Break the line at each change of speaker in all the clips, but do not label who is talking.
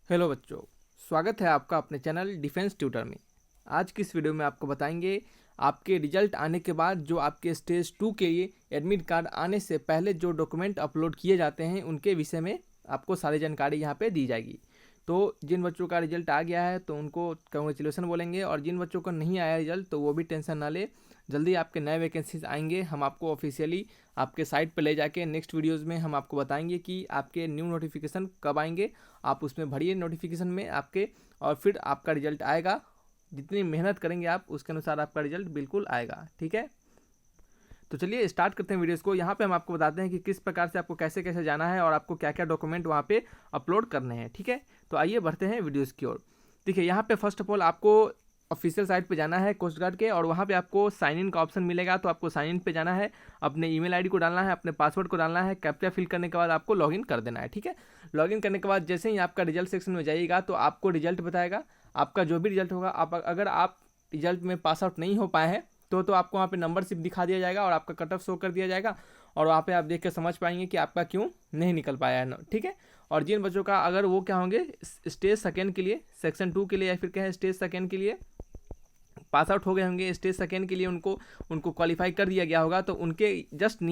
Hello बच्चों, स्वागत है आपका अपने चैनल डिफेंस ट्यूटर में। आज की इस वीडियो में आपको बताएंगे आपके रिजल्ट आने के बाद जो आपके स्टेज 2 के लिए एडमिट कार्ड आने से पहले जो डॉक्यूमेंट अपलोड किए जाते हैं उनके विषय में आपको सारी जानकारी यहाँ पे दी जाएगी। तो जिन बच्चों का रिजल्ट आ गया है तो उनको कंग्रेचुलेसन बोलेंगे, और जिन बच्चों का नहीं आया रिजल्ट तो वो भी टेंशन ना ले। जल्दी आपके नए वैकेंसीज आएंगे, हम आपको ऑफिशियली आपके साइट पर ले जाके नेक्स्ट वीडियोज़ में हम आपको बताएंगे कि आपके न्यू नोटिफिकेशन कब आएंगे। आप उसमें भरिए नोटिफिकेशन में आपके, और फिर आपका रिजल्ट आएगा। जितनी मेहनत करेंगे आप उसके अनुसार आपका रिजल्ट बिल्कुल आएगा। ठीक है, तो चलिए स्टार्ट करते हैं वीडियोस को। यहाँ पे हम आपको बताते हैं कि किस प्रकार से आपको कैसे कैसे जाना है और आपको क्या क्या डॉक्यूमेंट वहाँ पे अपलोड करने हैं। ठीक है, तो आइए बढ़ते हैं वीडियोस की ओर। देखिए, यहाँ पे फर्स्ट ऑफ ऑल आपको ऑफिशियल साइट पे जाना है कोस्ट गार्ड के, और वहाँ पे आपको साइन इन का ऑप्शन मिलेगा। तो आपको साइन इन पे जाना है, अपने ईमेल आईडी को डालना है, अपने पासवर्ड को डालना है, कैप्चा फिल करने के बाद आपको लॉगिन कर देना है। ठीक है, लॉगिन करने के बाद जैसे ही आपका रिजल्ट सेक्शन में जाइएगा तो आपको रिजल्ट बताएगा। आपका जो भी रिजल्ट होगा, अगर आप रिजल्ट में पास आउट नहीं हो पाए हैं तो आपको वहाँ पे नंबर सिर्फ दिखा दिया जाएगा और आपका कट ऑफ शो कर दिया जाएगा, और वहाँ पे आप देख के समझ पाएंगे कि आपका क्यों नहीं निकल पाया है। ठीक है, और जिन बच्चों का अगर वो क्या होंगे स्टेज सेकेंड के लिए, सेक्शन 2 के लिए, या फिर क्या है स्टेज सेकेंड के लिए पास आउट हो गए होंगे, स्टेज सेकेंड के लिए उनको क्वालिफाई कर दिया गया होगा, तो उनके जस्ट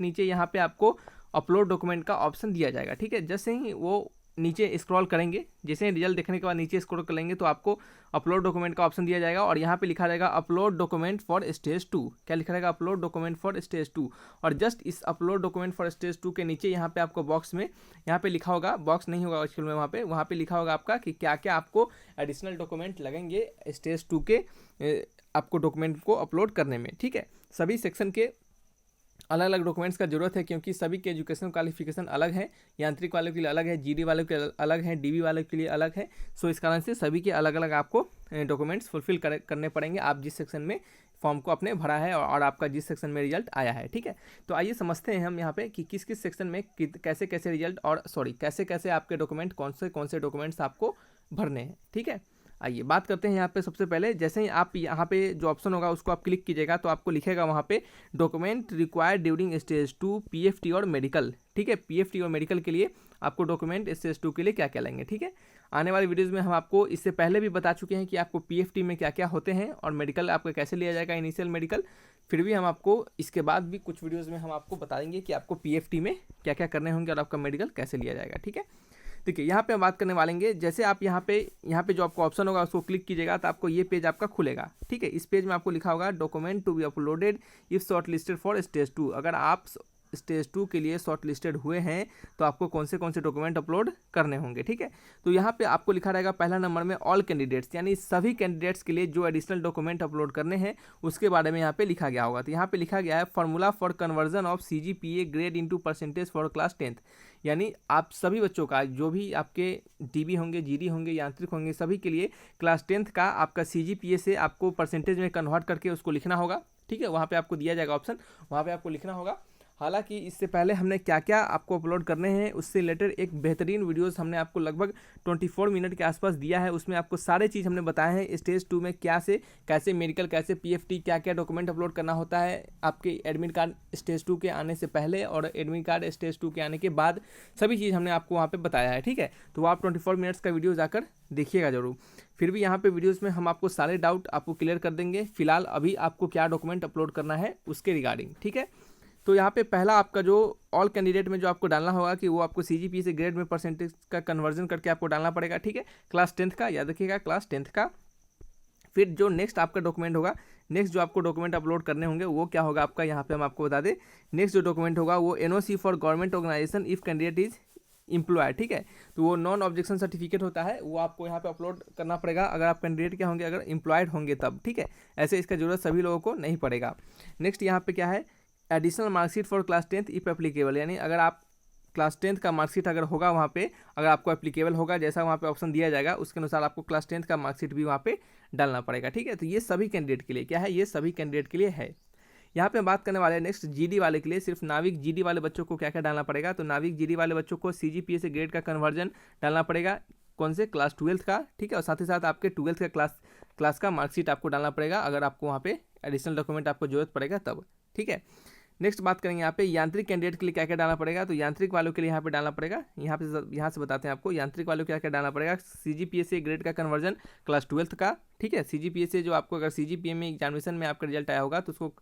नीचे यहाँ पे आपको अपलोड डॉक्यूमेंट का ऑप्शन दिया जाएगा। ठीक है, जैसे ही वो नीचे स्क्रॉल करेंगे, जैसे ही रिजल्ट देखने के बाद नीचे स्क्रॉल करेंगे तो आपको अपलोड डॉक्यूमेंट का ऑप्शन दिया जाएगा, और यहाँ पे लिखा रहेगा अपलोड डॉक्यूमेंट फॉर स्टेज 2। क्या लिखा रहेगा? Upload document for stage 2। और जस्ट इस अपलोड डॉक्यूमेंट फॉर स्टेज 2 के नीचे यहाँ पे आपको बॉक्स में, यहाँ पे लिखा होगा, बॉक्स नहीं होगा एक्चुअल में, वहाँ पे लिखा होगा आपका कि क्या क्या आपको एडिशनल डॉक्यूमेंट लगेंगे स्टेज 2 के आपको डॉक्यूमेंट को अपलोड करने में। ठीक है, सभी सेक्शन के अलग अलग डॉक्यूमेंट्स का जरूरत है, क्योंकि सभी के एजुकेशनल क्वालिफिकेशन अलग है। यांत्रिक वालों के लिए अलग है, जीडी वालों के अलग है, डीबी वालों के लिए अलग है। सो इस कारण से सभी के अलग अलग आपको डॉक्यूमेंट्स फुलफिल करने पड़ेंगे, आप जिस सेक्शन में फॉर्म को अपने भरा है और आपका जिस सेक्शन में रिजल्ट आया है। ठीक है, तो आइए समझते हैं हम यहाँ पे कि किस किस सेक्शन में कैसे कैसे रिजल्ट, और कैसे कैसे आपके डॉक्यूमेंट, कौन से डॉक्यूमेंट्स आपको भरने हैं। ठीक है, आइए बात करते हैं यहाँ पे। सबसे पहले जैसे ही आप यहाँ पे जो ऑप्शन होगा उसको आप क्लिक कीजिएगा तो आपको लिखेगा वहाँ पे document required during stage 2 PFT और मेडिकल। ठीक है, पीएफटी और मेडिकल के लिए आपको डॉक्यूमेंट स्टेज 2 के लिए क्या क्या लेंगे। ठीक है, आने वाली वीडियोज़ में हम आपको इससे पहले भी बता चुके हैं कि आपको पीएफटी में क्या क्या होते हैं और मेडिकल आपको कैसे लिया जाएगा, इनिशियल मेडिकल। फिर भी हम आपको इसके बाद भी कुछ वीडियोज़ में हम आपको बताएंगे कि आपको पीएफटी में क्या क्या करने होंगे और आपका मेडिकल कैसे लिया जाएगा। ठीक है, देखिए यहाँ पे हम बात करने वालेंगे। जैसे आप यहाँ पे जो आपको ऑप्शन होगा उसको क्लिक कीजिएगा तो आपको ये पेज आपका खुलेगा। ठीक है, इस पेज में आपको लिखा होगा document to be uploaded if shortlisted for stage 2। अगर आप स्टेज 2 के लिए शॉर्ट लिस्टेड हुए हैं तो आपको कौन से डॉक्यूमेंट अपलोड करने होंगे। ठीक है, तो यहाँ पे आपको लिखा रहेगा पहला नंबर में ऑल कैंडिडेट्स, यानी सभी कैंडिडेट्स के लिए जो एडिशनल डॉक्यूमेंट अपलोड करने हैं उसके बारे में यहाँ पे लिखा गया होगा। तो यहाँ पे लिखा गया है formula for conversion of CGPA grade into percentage for class 10th। यानी आप सभी बच्चों का जो भी आपके डीबी होंगे, जीडी होंगे, यांत्रिक होंगे, सभी के लिए क्लास 10th का आपका CGPA से आपको परसेंटेज में कन्वर्ट करके उसको लिखना होगा। ठीक है, वहाँ पे आपको दिया जाएगा ऑप्शन, वहाँ पे आपको लिखना होगा। हालांकि इससे पहले हमने क्या क्या आपको अपलोड करने हैं उससे रिलेटेड एक बेहतरीन वीडियोस हमने आपको लगभग 24 मिनट के आसपास दिया है। उसमें आपको सारे चीज़ हमने बताए हैं स्टेज 2 में क्या से कैसे मेडिकल, कैसे पीएफटी, क्या क्या डॉक्यूमेंट अपलोड करना होता है आपके एडमिट कार्ड स्टेज 2 के आने से पहले और एडमिट कार्ड स्टेज 2 के आने के बाद। सभी चीज़ हमने आपको वहाँ पर बताया है। ठीक है, तो आप 24 मिनट्स का वीडियो जाकर देखिएगा जरूर। फिर भी यहाँ पे वीडियोस में हम आपको सारे डाउट आपको क्लियर कर देंगे। फिलहाल अभी आपको क्या डॉक्यूमेंट अपलोड करना है उसके रिगार्डिंग। ठीक है, तो यहाँ पे पहला आपका जो ऑल कैंडिडेट में जो आपको डालना होगा कि वो आपको CGPA से ग्रेड में परसेंटेज का कन्वर्जन करके आपको डालना पड़ेगा। ठीक है, क्लास 10th का, याद रखिएगा क्लास 10th का। फिर जो नेक्स्ट आपका डॉक्यूमेंट होगा, नेक्स्ट जो आपको डॉक्यूमेंट अपलोड करने होंगे वो क्या होगा आपका, यहाँ पे हम आपको बता दें। नेक्स्ट जो डॉक्यूमेंट होगा वो NOC for government organisation if candidate is employed. ठीक है, तो वो नॉन ऑब्जेक्शन सर्टिफिकेट होता है, वो आपको यहाँ पे अपलोड करना पड़ेगा अगर आप कैंडिडेट क्या होंगे, अगर एम्प्लॉयड होंगे तब। ठीक है, ऐसे इसका जरूरत सभी लोगों को नहीं पड़ेगा। नेक्स्ट यहाँ पे क्या है, additional marksheet for class 10th if applicable, यानी अगर आप क्लास 10th का मार्कशीट अगर होगा वहाँ पे, अगर आपको एप्लीकेबल होगा, जैसा वहाँ पे ऑप्शन दिया जाएगा उसके अनुसार आपको क्लास 10th का मार्कशीट भी वहाँ पे डालना पड़ेगा। ठीक है, तो ये सभी कैंडिडेट के लिए क्या है, ये सभी कैंडिडेट के लिए है। यहाँ पे हम बात करने वाले हैं नेक्स्ट जीडी वाले के लिए। सिर्फ नाविक जीडी वाले बच्चों को क्या क्या डालना पड़ेगा, तो नाविक जीडी वाले बच्चों को CGPA से ग्रेड का कन्वर्जन डालना पड़ेगा, कौन से, क्लास 12th का। ठीक है, और साथ ही साथ आपके 12th का क्लास का मार्कशीट आपको डालना पड़ेगा अगर आपको वहाँ पे एडिशनल डॉक्यूमेंट आपको जरूरत पड़ेगा तब। ठीक है, नेक्स्ट बात करेंगे यहाँ पे यांत्रिक कैंडिडेट के लिए क्या क्या डालना पड़ेगा। तो यांत्रिक वालों के लिए यहाँ पे डालना पड़ेगा, यहाँ से बताते हैं आपको यांत्रिक वालों को क्या क्या डालना पड़ेगा। CGPA से ग्रेड का कन्वर्जन क्लास 12th का, ठीक है। CGPA से जो आपको अगर CGPA में एग्जामिनेशन में आपका रिजल्ट आया होगा तो उसको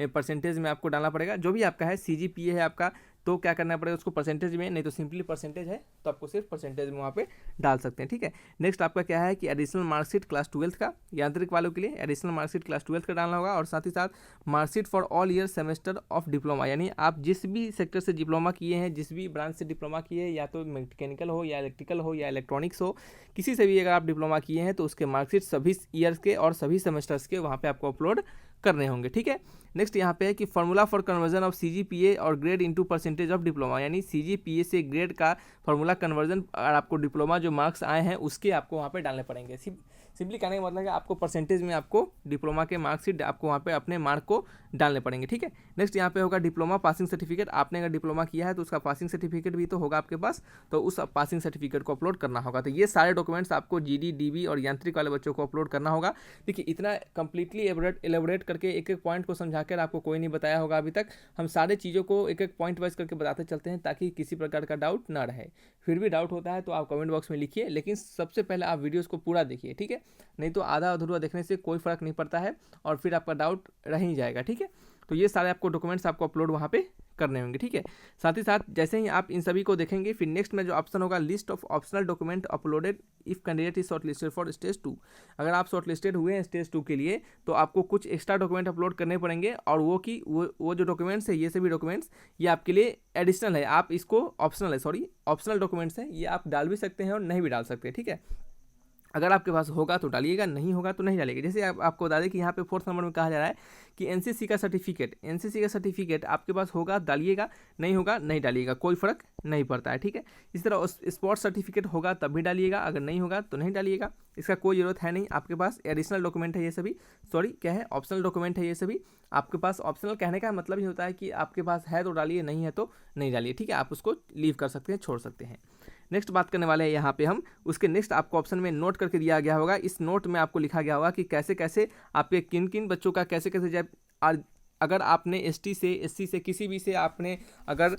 परसेंटेज में आपको डालना पड़ेगा। जो भी आपका है CGPA है आपका, तो क्या करना पड़ेगा उसको परसेंटेज में, नहीं तो सिंपली परसेंटेज है तो आपको सिर्फ परसेंटेज में वहाँ पे डाल सकते हैं, ठीक है। नेक्स्ट आपका क्या है कि एडिशनल मार्कशीट क्लास 12th का, यांत्रिक वालों के लिए एडिशनल मार्कशीट क्लास 12th का डालना होगा। और साथ ही साथ marksheet for all year semester of diploma, यानी आप जिस भी सेक्टर से डिप्लोमा किए हैं, जिस भी ब्रांच से डिप्लोमा किए हैं, या तो मैकेनिकल हो या इलेक्ट्रिकल हो या इलेक्ट्रॉनिक्स हो, किसी से भी अगर आप डिप्लोमा किए हैं तो उसके मार्कशीट सभी ईयर्स के और सभी सेमेस्टर्स के वहाँ पे आपको अपलोड करने होंगे, ठीक है। नेक्स्ट यहाँ पे है कि formula for conversion of CGPA और grade into percentage of diploma, यानी CGPA से ग्रेड का फॉर्मूला कन्वर्जन और आपको डिप्लोमा जो मार्क्स आए हैं उसके आपको वहाँ पे डालने पड़ेंगे। सिंपली कहने का मतलब है आपको परसेंटेज में आपको डिप्लोमा के मार्कशीट आपको वहाँ पे अपने मार्क को डालने पड़ेंगे, ठीक है। नेक्स्ट यहाँ पे होगा डिप्लोमा पासिंग सर्टिफिकेट, आपने अगर डिप्लोमा किया है तो उसका पासिंग सर्टिफिकेट भी तो होगा आपके पास, तो उस पासिंग सर्टिफिकेट को अपलोड करना होगा। तो ये सारे डॉक्यूमेंट्स आपको GD DB और यांत्रिक वाले बच्चों को अपलोड करना होगा। देखिए इतना कंप्लीटली एलेबोरेट करके एक एक पॉइंट को समझाकर आपको कोई नहीं बताया होगा अभी तक। हम सारे चीज़ों को एक एक पॉइंट वाइज करके बताते चलते हैं ताकि किसी प्रकार का डाउट ना रहे। फिर भी डाउट होता है तो आप कमेंट बॉक्स में लिखिए, लेकिन सबसे पहले आप वीडियोस को पूरा देखिए, ठीक है। नहीं तो आधा अधूरा देखने से कोई फ़र्क नहीं पड़ता है और फिर आपका डाउट रह ही जाएगा, ठीक है। तो ये सारे आपको डॉक्यूमेंट्स आपको अपलोड वहाँ पे करने होंगे, ठीक है। साथ ही साथ जैसे ही आप इन सभी को देखेंगे, फिर नेक्स्ट में जो ऑप्शन होगा list of optional document uploaded if candidate is short listed for stage 2। अगर आप शॉर्ट लिस्टेड हुए हैं स्टेज 2 के लिए तो आपको कुछ एक्स्ट्रा डॉक्यूमेंट अपलोड करने पड़ेंगे, और वो जो डॉक्यूमेंट्स है, ये सभी डॉक्यूमेंट्स ये आपके लिए एडिशनल है, आप इसको ऑप्शनल डॉक्यूमेंट्स हैं, ये आप डाल भी सकते हैं और नहीं भी डाल सकते, ठीक है। अगर आपके पास होगा तो डालिएगा, नहीं होगा तो नहीं डालिएगा। जैसे आपको बता दें कि यहाँ पे 4th नंबर में कहा जा रहा है कि NCC का सर्टिफिकेट आपके पास होगा डालिएगा, नहीं होगा नहीं डालिएगा, कोई फ़र्क नहीं पड़ता है, ठीक है। इस तरह स्पोर्ट्स सर्टिफिकेट होगा तब भी डालिएगा, अगर नहीं होगा तो नहीं डालिएगा, इसका कोई ज़रूरत है नहीं। आपके पास एडिशनल डॉक्यूमेंट है ये सभी, क्या है, ऑप्शनल डॉक्यूमेंट है ये सभी आपके पास। ऑप्शनल कहने का मतलब ही होता है कि आपके पास है तो डालिए, नहीं है तो नहीं डालिए, ठीक है। आप उसको लीव कर सकते हैं, छोड़ सकते हैं। नेक्स्ट बात करने वाले हैं यहाँ पे हम, उसके नेक्स्ट आपको ऑप्शन में नोट करके दिया गया होगा। इस नोट में आपको लिखा गया होगा कि कैसे कैसे आपके किन किन बच्चों का कैसे कैसे जब अगर आपने ST से SC से किसी भी से आपने अगर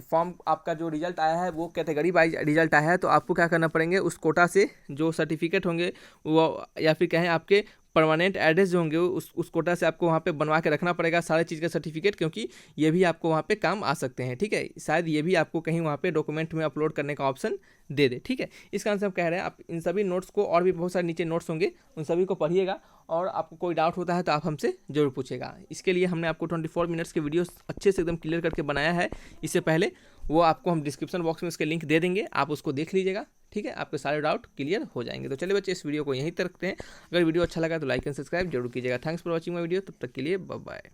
फॉर्म आपका जो रिजल्ट आया है वो कैटेगरी वाइज रिजल्ट आया है तो आपको क्या करना पड़ेंगे, उस कोटा से जो सर्टिफिकेट होंगे वो, या फिर कहें आपके परमानेंट एड्रेस जो होंगे उस कोटा से आपको वहाँ पे बनवा के रखना पड़ेगा सारे चीज़ का सर्टिफिकेट, क्योंकि ये भी आपको वहाँ पे काम आ सकते हैं, ठीक है। शायद ये भी आपको कहीं वहाँ पे डॉक्यूमेंट में अपलोड करने का ऑप्शन दे दे, ठीक है। इस कारण से हम कह रहे हैं आप इन सभी नोट्स को, और भी बहुत सारे नीचे नोट्स होंगे, उन सभी को पढ़िएगा, और आपको कोई डाउट होता है तो आप हमसे ज़रूर पूछेगा। इसके लिए हमने आपको 24 मिनट्स के वीडियो अच्छे से एकदम क्लियर करके बनाया है। इससे पहले वो आपको हम डिस्क्रिप्शन बॉक्स में उसके लिंक दे देंगे, आप उसको देख लीजिएगा, ठीक है। आपके सारे डाउट क्लियर हो जाएंगे। तो चलिए बच्चे, इस वीडियो को यहीं तक रखते हैं। अगर वीडियो अच्छा लगा तो लाइक एंड सब्सक्राइब जरूर कीजिएगा। Thanks for watching my video. तब तक के लिए बाय बाय।